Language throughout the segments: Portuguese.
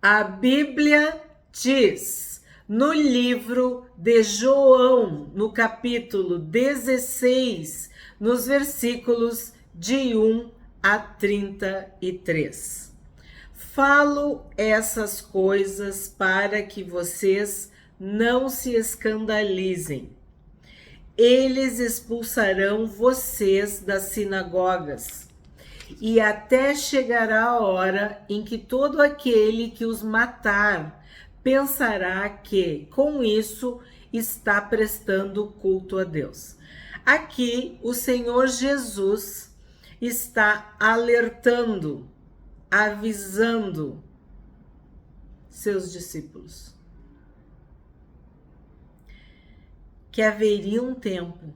A Bíblia diz no livro de João, no capítulo 16, nos versículos de 1 a 33. Falo essas coisas para que vocês não se escandalizem. Eles expulsarão vocês das sinagogas. E até chegará a hora em que todo aquele que os matar pensará que, com isso, está prestando culto a Deus. Aqui, o Senhor Jesus está alertando, avisando seus discípulos que haveria um tempo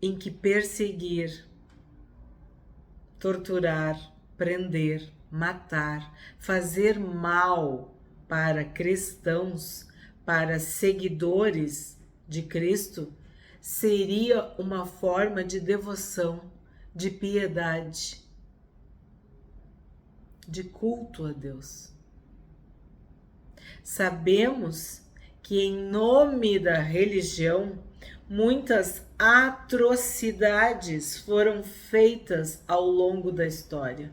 em que perseguir, torturar, prender, matar, fazer mal para cristãos, para seguidores de Cristo, seria uma forma de devoção, de piedade, de culto a Deus. Sabemos que em nome da religião, muitas atrocidades foram feitas ao longo da história.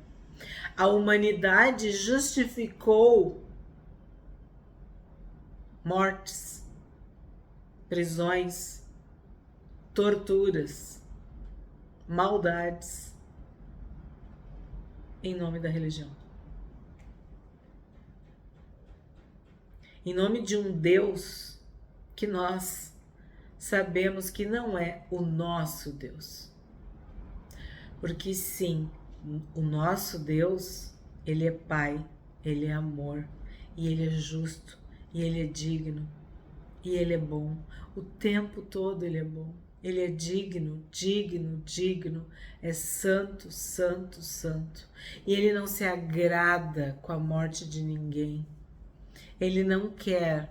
A humanidade justificou mortes, prisões, torturas, maldades em nome da religião. Em nome de um Deus que nós sabemos que não é o nosso Deus. Porque sim, o nosso Deus, Ele é Pai, Ele é amor, e Ele é justo, e Ele é digno, e Ele é bom. O tempo todo Ele é bom. Ele é digno, digno, digno, é santo, santo, santo. E Ele não se agrada com a morte de ninguém. Ele não quer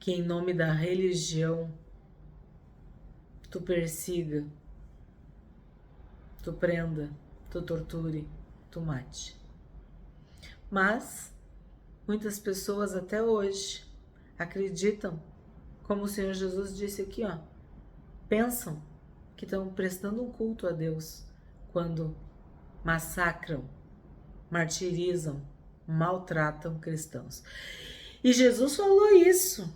que em nome da religião tu persiga, tu prenda, tu torture, tu mate. Mas muitas pessoas até hoje acreditam, como o Senhor Jesus disse aqui, ó, pensam que estão prestando um culto a Deus quando massacram, martirizam, maltratam cristãos. E Jesus falou isso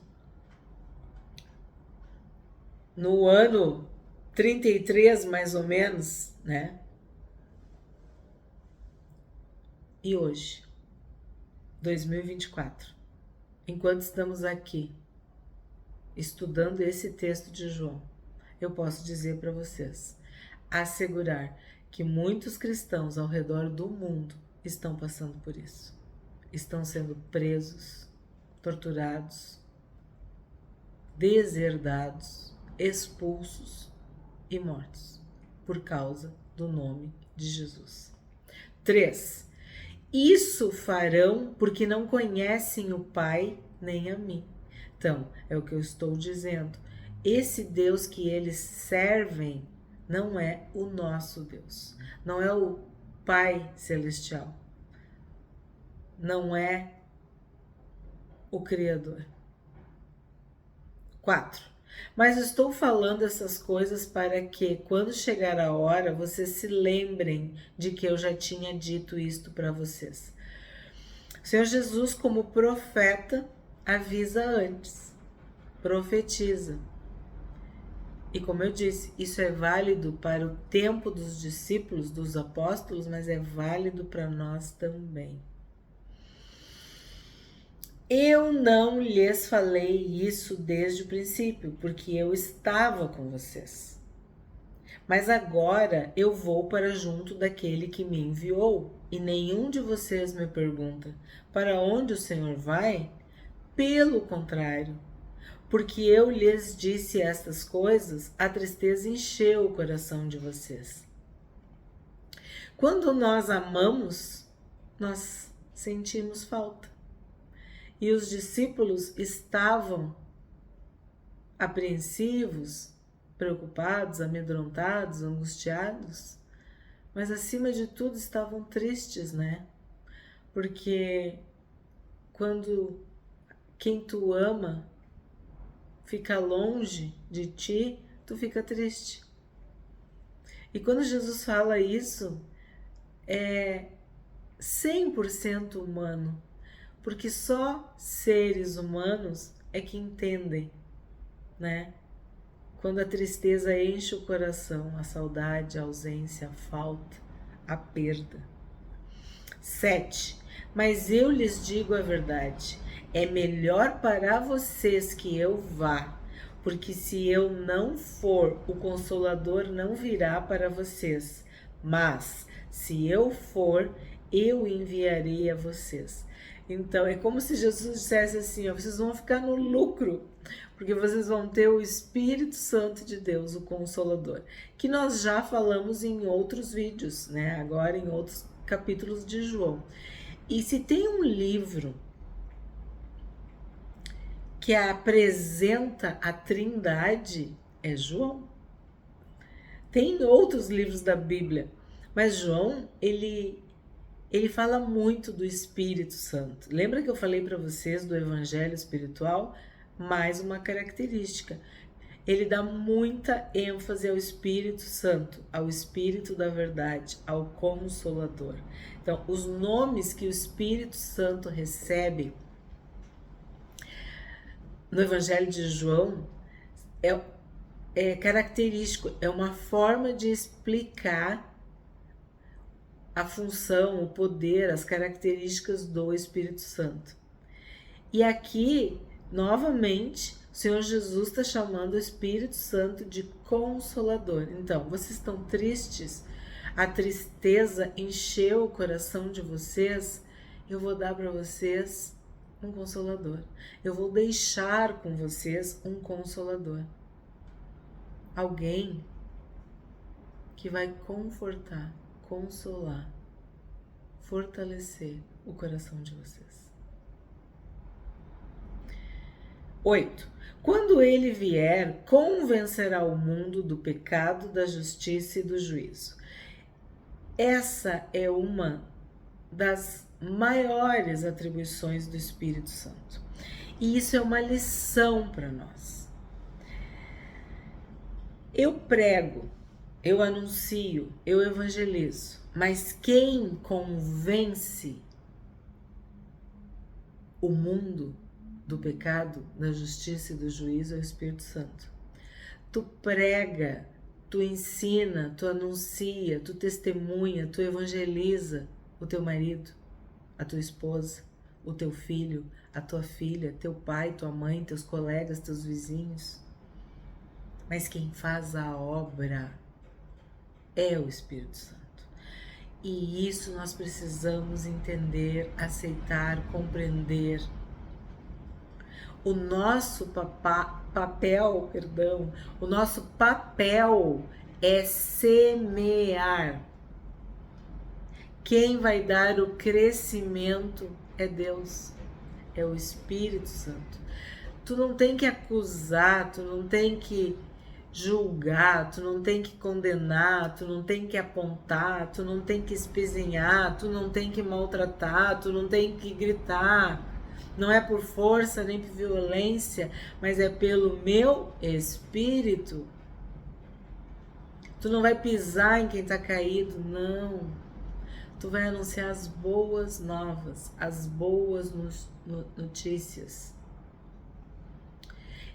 no ano 33, mais ou menos, né? E hoje, 2024, enquanto estamos aqui estudando esse texto de João, eu posso dizer para vocês, assegurar que muitos cristãos ao redor do mundo estão passando por isso. Estão sendo presos, torturados, deserdados, expulsos e mortos por causa do nome de Jesus. 3. Isso farão porque não conhecem o Pai nem a mim. Então, é o que eu estou dizendo. Esse Deus que eles servem não é o nosso Deus. Não é o Pai Celestial. Não é o Criador. 4. Mas estou falando essas coisas para que, quando chegar a hora, vocês se lembrem de que eu já tinha dito isto para vocês. O Senhor Jesus, como profeta, avisa antes, profetiza. E como eu disse, isso é válido para o tempo dos discípulos, dos apóstolos, mas é válido para nós também. Eu não lhes falei isso desde o princípio, porque eu estava com vocês. Mas agora eu vou para junto daquele que me enviou, e nenhum de vocês me pergunta: para onde o Senhor vai? Pelo contrário, porque eu lhes disse estas coisas, a tristeza encheu o coração de vocês. Quando nós amamos, nós sentimos falta. E os discípulos estavam apreensivos, preocupados, amedrontados, angustiados, mas acima de tudo estavam tristes, né? Porque quando quem tu ama fica longe de ti, tu fica triste. E quando Jesus fala isso, é 100% humano, porque só seres humanos é que entendem, né? Quando a tristeza enche o coração, a saudade, a ausência, a falta, a perda. 7. Mas eu lhes digo a verdade, é melhor para vocês que eu vá, porque se eu não for, o Consolador não virá para vocês, mas se eu for, eu enviarei a vocês. Então, é como se Jesus dissesse assim, ó, vocês vão ficar no lucro, porque vocês vão ter o Espírito Santo de Deus, o Consolador, que nós já falamos em outros vídeos, né? Agora em outros capítulos de João. E se tem um livro que apresenta a Trindade, é João. Tem outros livros da Bíblia, mas João, ele fala muito do Espírito Santo. Lembra que eu falei para vocês do Evangelho espiritual? Mais uma característica. Ele dá muita ênfase ao Espírito Santo, ao Espírito da verdade, ao Consolador. Então, os nomes que o Espírito Santo recebe no Evangelho de João é característico, é uma forma de explicar a função, o poder, as características do Espírito Santo. E aqui, novamente, o Senhor Jesus está chamando o Espírito Santo de Consolador. Então, vocês estão tristes? A tristeza encheu o coração de vocês? Eu vou dar para vocês um Consolador. Eu vou deixar com vocês um Consolador. Alguém que vai confortar, consolar, fortalecer o coração de vocês. 8. Quando ele vier, convencerá o mundo do pecado, da justiça e do juízo. Essa é uma das maiores atribuições do Espírito Santo. E isso é uma lição para nós. Eu prego, eu anuncio, eu evangelizo, mas quem convence o mundo do pecado, da justiça e do juízo é o Espírito Santo. Tu prega, tu ensina, tu anuncia, tu testemunha, tu evangeliza o teu marido, a tua esposa, o teu filho, a tua filha, teu pai, tua mãe, teus colegas, teus vizinhos. Mas quem faz a obra é o Espírito Santo. E isso nós precisamos entender, aceitar, compreender. O nosso papel é semear. Quem vai dar o crescimento é Deus, é o Espírito Santo. Tu não tem que acusar, tu não tem que julgar, tu não tem que condenar, tu não tem que apontar, tu não tem que espezinhar, tu não tem que maltratar, tu não tem que gritar. Não é por força nem por violência, mas é pelo meu Espírito. Tu não vai pisar em quem está caído, não. Tu vai anunciar as boas novas, as boas notícias.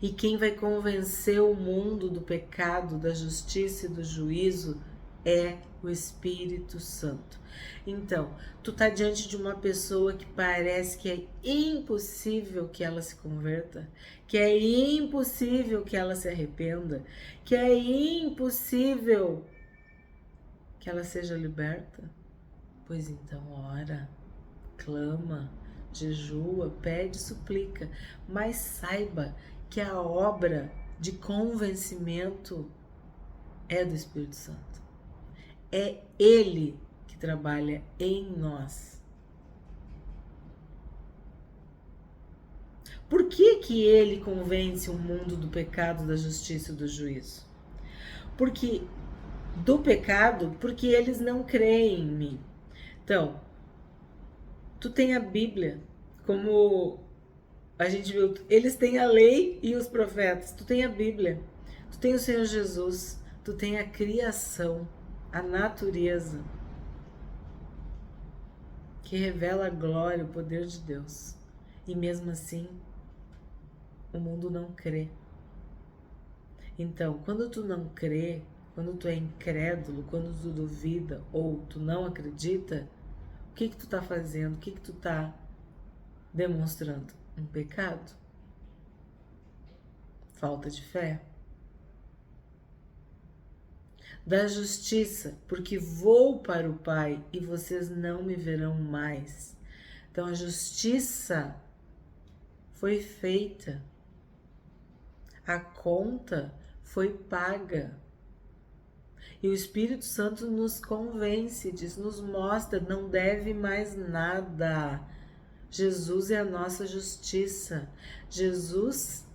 E quem vai convencer o mundo do pecado, da justiça e do juízo é o Espírito Santo. Então, tu tá diante de uma pessoa que parece que é impossível que ela se converta, que é impossível que ela se arrependa, que é impossível que ela seja liberta. Pois então, ora, clama, jejua, pede, suplica, mas saiba que a obra de convencimento é do Espírito Santo. É Ele que trabalha em nós. Por que que Ele convence o mundo do pecado, da justiça e do juízo? Porque eles não creem em mim. Então, Tu tem a Bíblia, como a gente viu, eles têm a lei e os profetas. Tu tem a Bíblia, tu tem o Senhor Jesus, tu tem a criação, a natureza, que revela a glória, o poder de Deus. E mesmo assim, o mundo não crê. Então, quando tu não crê, quando tu é incrédulo, quando tu duvida ou tu não acredita, o que tu tá fazendo? O que tu tá demonstrando? Um pecado? Falta de fé? Da justiça, porque vou para o Pai e vocês não me verão mais. Então a justiça foi feita, a conta foi paga. E o Espírito Santo nos convence, nos mostra, não deve mais nada. Jesus é a nossa justiça. Jesus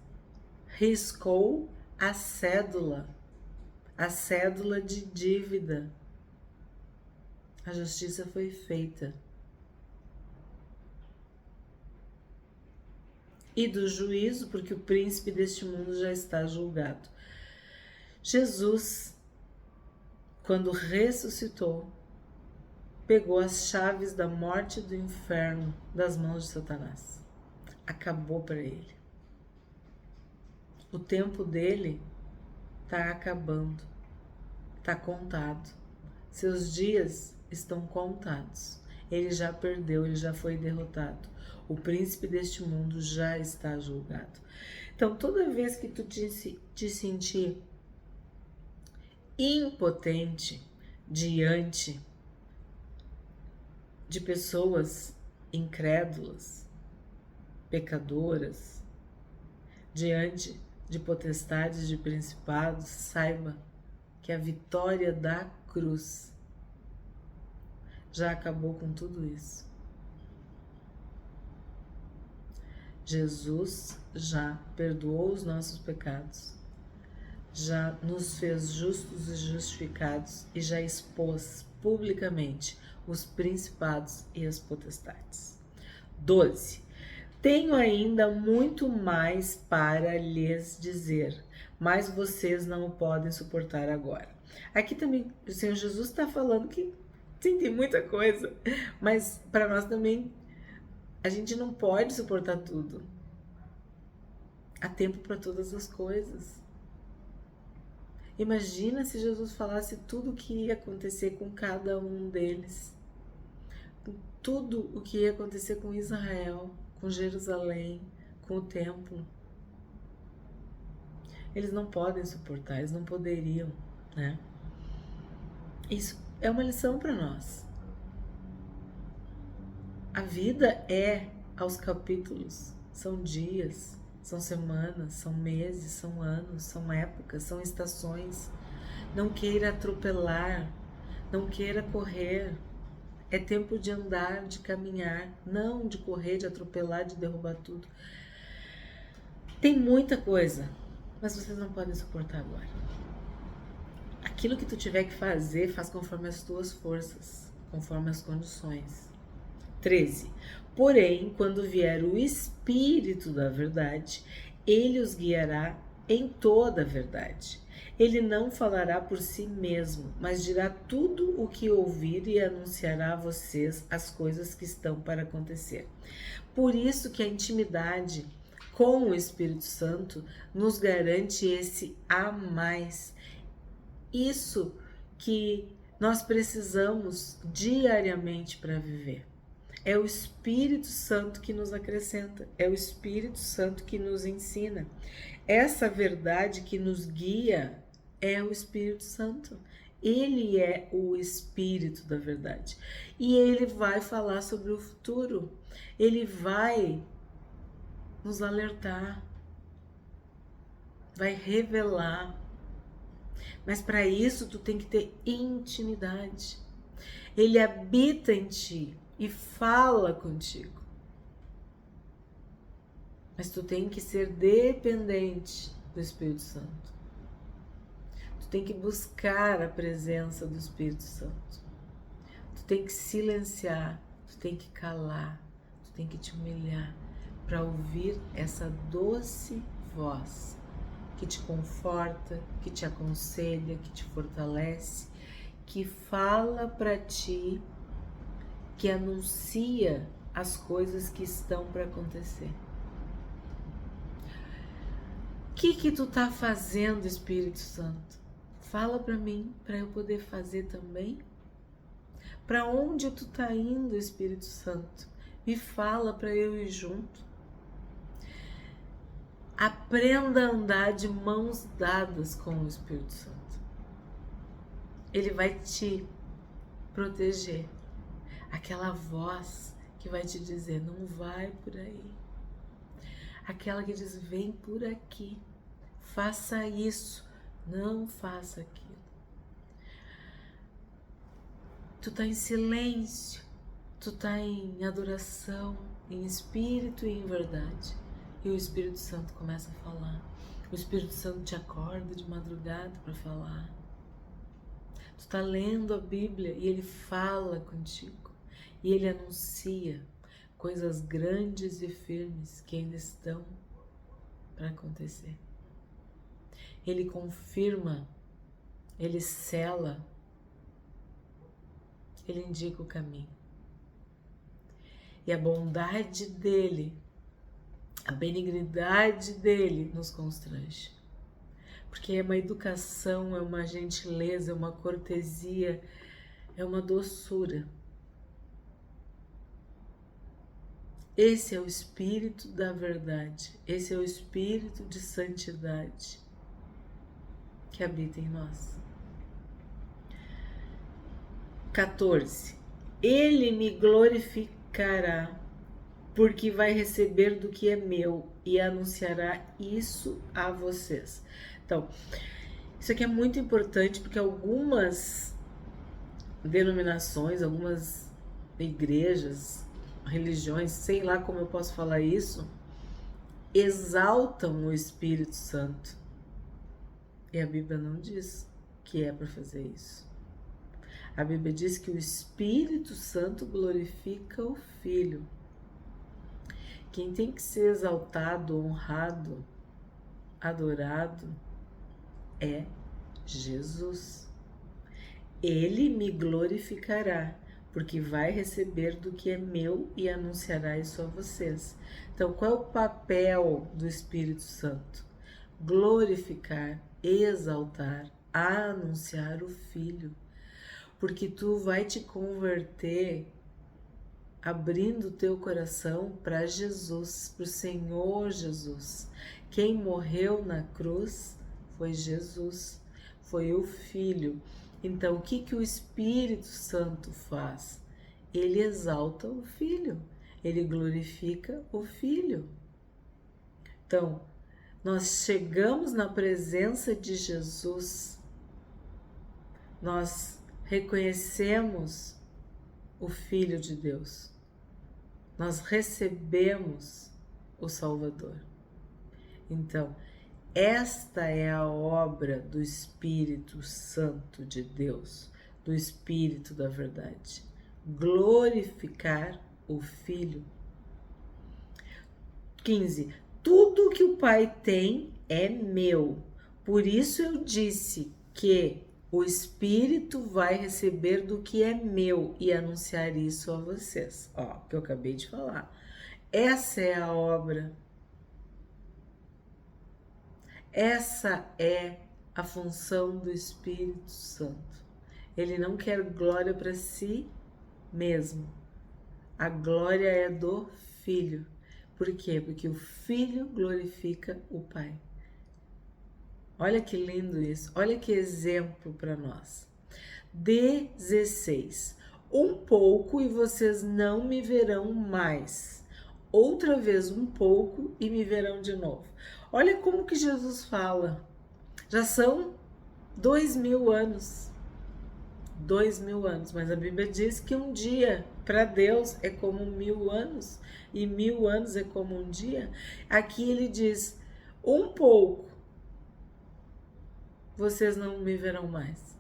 riscou a cédula de dívida. A justiça foi feita. E do juízo, porque o príncipe deste mundo já está julgado. Jesus, quando ressuscitou, pegou as chaves da morte e do inferno das mãos de Satanás. Acabou para ele. O tempo dele está acabando, está contado. Seus dias estão contados. Ele já perdeu, ele já foi derrotado. O príncipe deste mundo já está julgado. Então, toda vez que tu te sentir impotente diante de pessoas incrédulas, pecadoras, diante de potestades, de principados, saiba que a vitória da cruz já acabou com tudo isso. Jesus já perdoou os nossos pecados, já nos fez justos e justificados e já expôs publicamente os principados e as potestades. 12. Tenho ainda muito mais para lhes dizer, mas vocês não o podem suportar agora. Aqui também o Senhor Jesus está falando que sim, tem muita coisa, mas para nós também a gente não pode suportar tudo. Há tempo para todas as coisas. Imagina se Jesus falasse tudo o que ia acontecer com cada um deles. Tudo o que ia acontecer com Israel, com Jerusalém, com o templo. Eles não podem suportar, eles não poderiam, né? Isso é uma lição para nós. A vida é aos capítulos, são dias, são semanas, são meses, são anos, são épocas, são estações. Não queira atropelar, não queira correr. É tempo de andar, de caminhar, não de correr, de atropelar, de derrubar tudo. Tem muita coisa, mas vocês não podem suportar agora. Aquilo que tu tiver que fazer, faz conforme as tuas forças, conforme as condições. 13. Porém, quando vier o Espírito da verdade, ele os guiará em toda a verdade. Ele não falará por si mesmo, mas dirá tudo o que ouvir e anunciará a vocês as coisas que estão para acontecer. Por isso que a intimidade com o Espírito Santo nos garante esse a mais. Isso que nós precisamos diariamente para viver. É o Espírito Santo que nos acrescenta, é o Espírito Santo que nos ensina. Essa verdade que nos guia é o Espírito Santo. Ele é o Espírito da verdade. E ele vai falar sobre o futuro. Ele vai nos alertar, vai revelar. Mas para isso tu tem que ter intimidade. Ele habita em ti e fala contigo. Mas tu tem que ser dependente do Espírito Santo. Tu tem que buscar a presença do Espírito Santo. Tu tem que silenciar, tu tem que calar, tu tem que te humilhar para ouvir essa doce voz que te conforta, que te aconselha, que te fortalece, que fala para ti, que anuncia as coisas que estão para acontecer. O que tu tá fazendo, Espírito Santo? Fala para mim, para eu poder fazer também. Para onde tu tá indo, Espírito Santo? Me fala para eu ir junto. Aprenda a andar de mãos dadas com o Espírito Santo. Ele vai te proteger. Aquela voz que vai te dizer, não vai por aí. Aquela que diz, vem por aqui. Faça isso, não faça aquilo. Tu tá em silêncio, tu tá em adoração, em espírito e em verdade. E o Espírito Santo começa a falar. O Espírito Santo te acorda de madrugada para falar. Tu tá lendo a Bíblia e ele fala contigo. E ele anuncia coisas grandes e firmes que ainda estão para acontecer. Ele confirma, ele sela, ele indica o caminho. E a bondade dele, a benignidade dele nos constrange. Porque é uma educação, é uma gentileza, é uma cortesia, é uma doçura. Esse é o Espírito da verdade, esse é o Espírito de santidade que habita em nós. 14. Ele me glorificará, porque vai receber do que é meu e anunciará isso a vocês. Então, isso aqui é muito importante porque algumas denominações, algumas igrejas, religiões, sei lá como eu posso falar isso, exaltam o Espírito Santo. E a Bíblia não diz que é para fazer isso. A Bíblia diz que o Espírito Santo glorifica o Filho. Quem tem que ser exaltado, honrado, adorado é Jesus. Ele me glorificará, porque vai receber do que é meu e anunciará isso a vocês. Então, qual é o papel do Espírito Santo? Glorificar, exaltar, anunciar o Filho. Porque tu vai te converter abrindo o teu coração para Jesus, para o Senhor Jesus. Quem morreu na cruz foi Jesus, foi o Filho. Então, o que o Espírito Santo faz? Ele exalta o Filho, ele glorifica o Filho. Então, nós chegamos na presença de Jesus, nós reconhecemos o Filho de Deus, nós recebemos o Salvador. Então, esta é a obra do Espírito Santo de Deus, do Espírito da verdade. Glorificar o Filho. 15. Tudo que o Pai tem é meu. Por isso eu disse que o Espírito vai receber do que é meu e anunciar isso a vocês. Ó, que eu acabei de falar. Essa é a obra. Essa é a função do Espírito Santo. Ele não quer glória para si mesmo. A glória é do Filho. Por quê? Porque o Filho glorifica o Pai. Olha que lindo isso. Olha que exemplo para nós. 16. Um pouco e vocês não me verão mais. Outra vez um pouco e me verão de novo. Olha como que Jesus fala. Já são 2000 anos. 2000 anos. Mas a Bíblia diz que um dia para Deus é como 1000 anos. E 1000 anos é como um dia. Aqui ele diz, um pouco, vocês não me verão mais.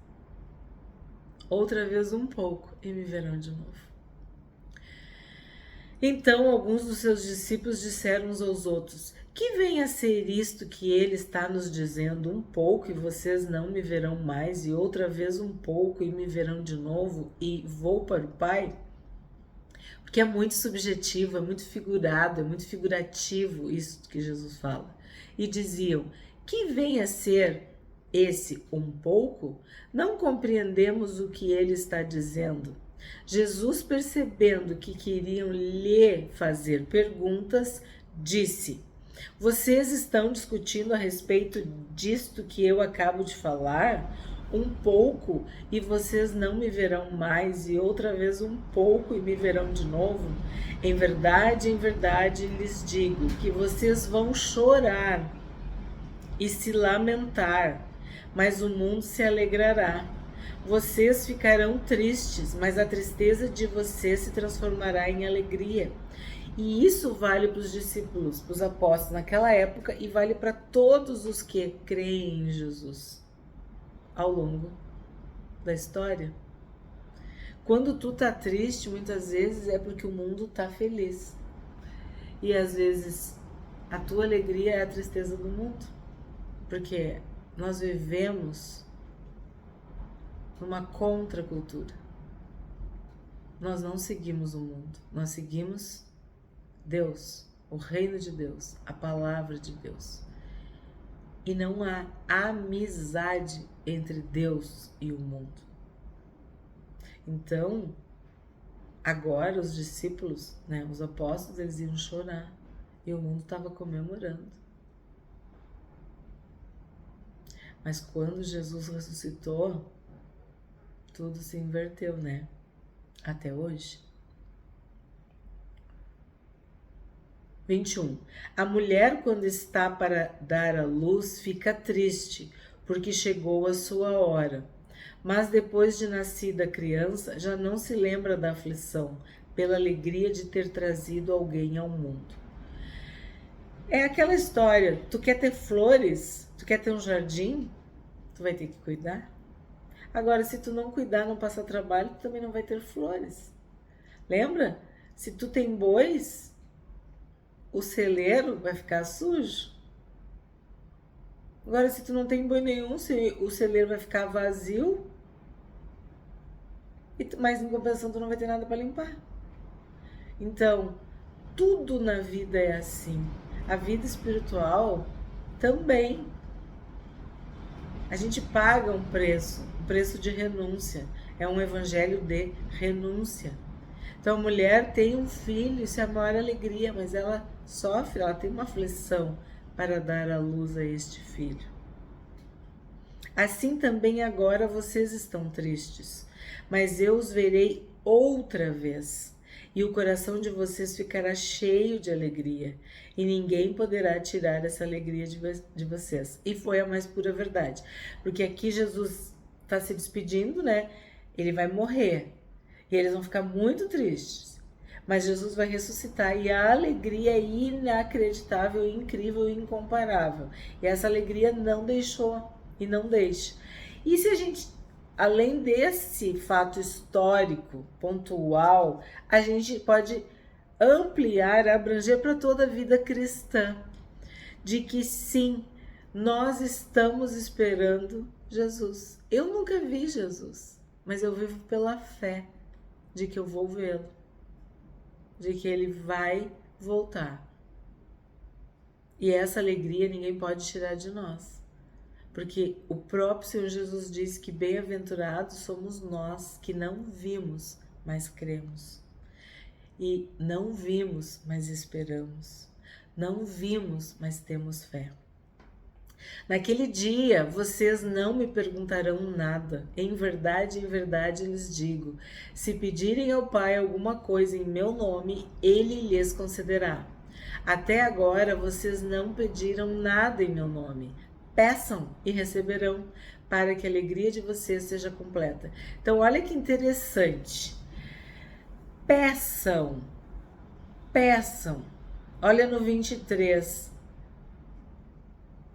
Outra vez um pouco e me verão de novo. Então alguns dos seus discípulos disseram uns aos outros: que vem a ser isto que ele está nos dizendo? Um pouco e vocês não me verão mais, e outra vez um pouco e me verão de novo, e vou para o Pai? Porque é muito subjetivo, é muito figurado, é muito figurativo isso que Jesus fala. E diziam: que vem a ser esse um pouco? Não compreendemos o que ele está dizendo. Jesus, percebendo que queriam lhe fazer perguntas, disse: vocês estão discutindo a respeito disto que eu acabo de falar? Um pouco e vocês não me verão mais, e outra vez um pouco e me verão de novo? Em verdade lhes digo que vocês vão chorar e se lamentar, mas o mundo se alegrará. Vocês ficarão tristes, mas a tristeza de vocês se transformará em alegria. E isso vale para os discípulos, para os apóstolos naquela época, e vale para todos os que creem em Jesus ao longo da história. Quando tu tá triste, muitas vezes é porque o mundo tá feliz. E às vezes a tua alegria é a tristeza do mundo. Porque nós vivemos numa contracultura. Nós não seguimos o mundo, nós seguimos Deus, o reino de Deus, a palavra de Deus. E não há amizade entre Deus e o mundo. Então, agora os discípulos, os apóstolos, eles iam chorar e o mundo estava comemorando. Mas quando Jesus ressuscitou, tudo se inverteu, até hoje. 21. A mulher, quando está para dar à luz, fica triste, porque chegou a sua hora. Mas depois de nascida a criança, já não se lembra da aflição, pela alegria de ter trazido alguém ao mundo. É aquela história, tu quer ter flores, tu quer ter um jardim, tu vai ter que cuidar. Agora, se tu não cuidar, não passar trabalho, tu também não vai ter flores. Lembra? Se tu tem bois, o celeiro vai ficar sujo. Agora, se tu não tem boi nenhum, o celeiro vai ficar vazio, mas em compensação tu não vai ter nada para limpar. Então, tudo na vida é assim. A vida espiritual também. A gente paga um preço de renúncia. É um evangelho de renúncia. Então a mulher tem um filho, isso é a maior alegria, mas ela sofre, ela tem uma aflição para dar à luz a este filho. Assim também agora vocês estão tristes, mas eu os verei outra vez, e o coração de vocês ficará cheio de alegria, e ninguém poderá tirar essa alegria de vocês. E foi a mais pura verdade, porque aqui Jesus está se despedindo, Ele vai morrer, e eles vão ficar muito tristes, mas Jesus vai ressuscitar, e a alegria é inacreditável, incrível e incomparável, e essa alegria não deixou e não deixa. E se a gente, além desse fato histórico, pontual, a gente pode ampliar, abranger para toda a vida cristã, de que sim, nós estamos esperando Jesus. Eu nunca vi Jesus, mas eu vivo pela fé de que eu vou vê-lo, de que ele vai voltar. E essa alegria ninguém pode tirar de nós. Porque o próprio Senhor Jesus disse que bem-aventurados somos nós que não vimos, mas cremos. E não vimos, mas esperamos. Não vimos, mas temos fé. Naquele dia, vocês não me perguntarão nada. Em verdade lhes digo, se pedirem ao Pai alguma coisa em meu nome, Ele lhes concederá. Até agora, vocês não pediram nada em meu nome. Peçam e receberão, para que a alegria de vocês seja completa. Então, olha que interessante. Peçam. Olha no 23.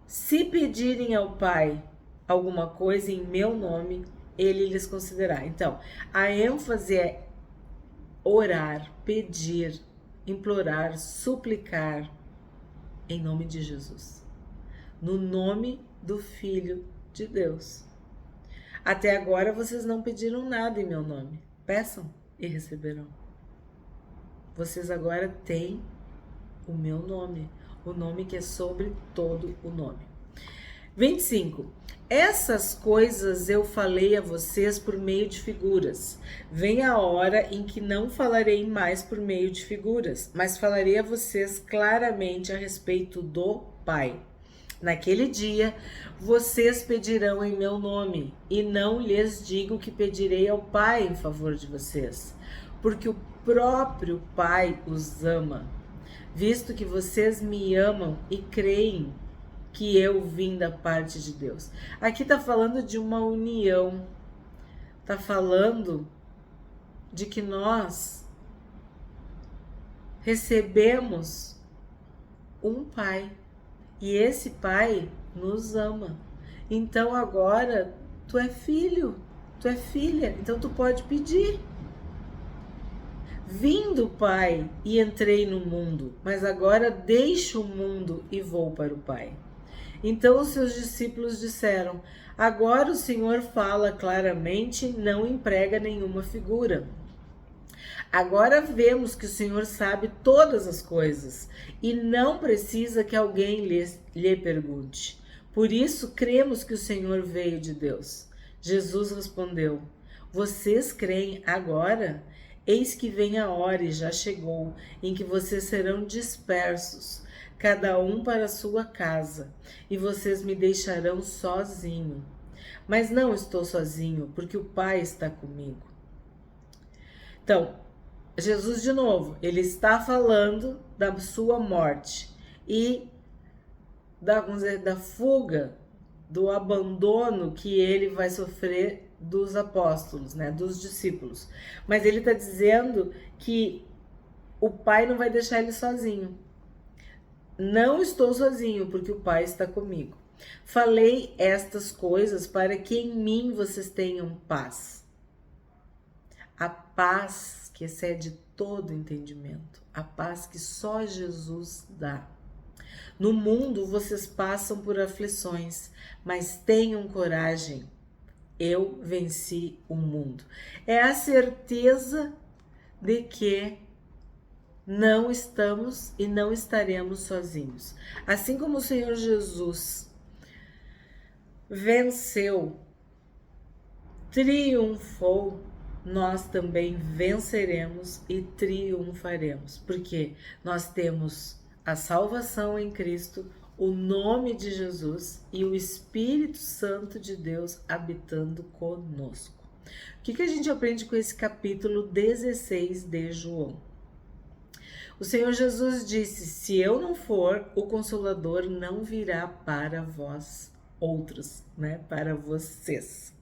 Se pedirem ao Pai alguma coisa em meu nome, Ele lhes concederá. Então, a ênfase é orar, pedir, implorar, suplicar em nome de Jesus, no nome do Filho de Deus. Até agora vocês não pediram nada em meu nome. Peçam e receberão. Vocês agora têm o meu nome, o nome que é sobre todo o nome. 25. Essas coisas eu falei a vocês por meio de figuras. Vem a hora em que não falarei mais por meio de figuras, mas falarei a vocês claramente a respeito do Pai. Naquele dia, vocês pedirão em meu nome, e não lhes digo que pedirei ao Pai em favor de vocês, porque o próprio Pai os ama, visto que vocês me amam e creem que eu vim da parte de Deus. Aqui está falando de uma união, está falando de que nós recebemos um Pai, e esse Pai nos ama. Então agora tu é filho, tu é filha, então tu pode pedir. Vim do Pai e entrei no mundo, mas agora deixo o mundo e vou para o Pai. Então os seus discípulos disseram: agora o Senhor fala claramente, não emprega nenhuma figura. Agora vemos que o Senhor sabe todas as coisas e não precisa que alguém lhe pergunte. Por isso cremos que o Senhor veio de Deus. Jesus respondeu: vocês creem agora? Eis que vem a hora e já chegou, em que vocês serão dispersos, cada um para a sua casa, e vocês me deixarão sozinho. Mas não estou sozinho, porque o Pai está comigo. Então, Jesus de novo, ele está falando da sua morte e da fuga, do abandono que ele vai sofrer dos apóstolos, né, dos discípulos. Mas ele está dizendo que o Pai não vai deixar ele sozinho. Não estou sozinho, porque o Pai está comigo. Falei estas coisas para que em mim vocês tenham paz. A paz que excede todo entendimento. A paz que só Jesus dá. No mundo vocês passam por aflições, mas tenham coragem. Eu venci o mundo. É a certeza de que não estamos e não estaremos sozinhos. Assim como o Senhor Jesus venceu, triunfou, nós também venceremos e triunfaremos, porque nós temos a salvação em Cristo, o nome de Jesus e o Espírito Santo de Deus habitando conosco. O que a gente aprende com esse capítulo 16 de João? O Senhor Jesus disse: se eu não for, o Consolador não virá para vós outros, né? Para vocês.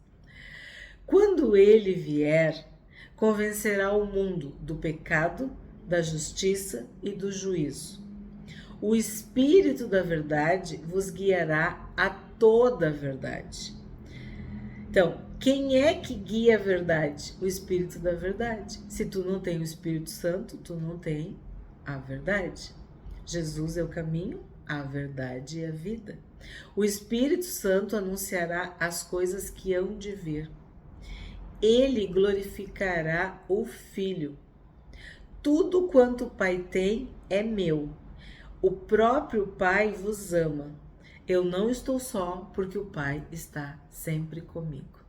Quando ele vier, convencerá o mundo do pecado, da justiça e do juízo. O Espírito da verdade vos guiará a toda a verdade. Então, quem é que guia a verdade? O Espírito da verdade. Se tu não tem o Espírito Santo, tu não tem a verdade. Jesus é o caminho, a verdade e a vida. O Espírito Santo anunciará as coisas que hão de vir. Ele glorificará o Filho. Tudo quanto o Pai tem é meu. O próprio Pai vos ama. Eu não estou só, porque o Pai está sempre comigo.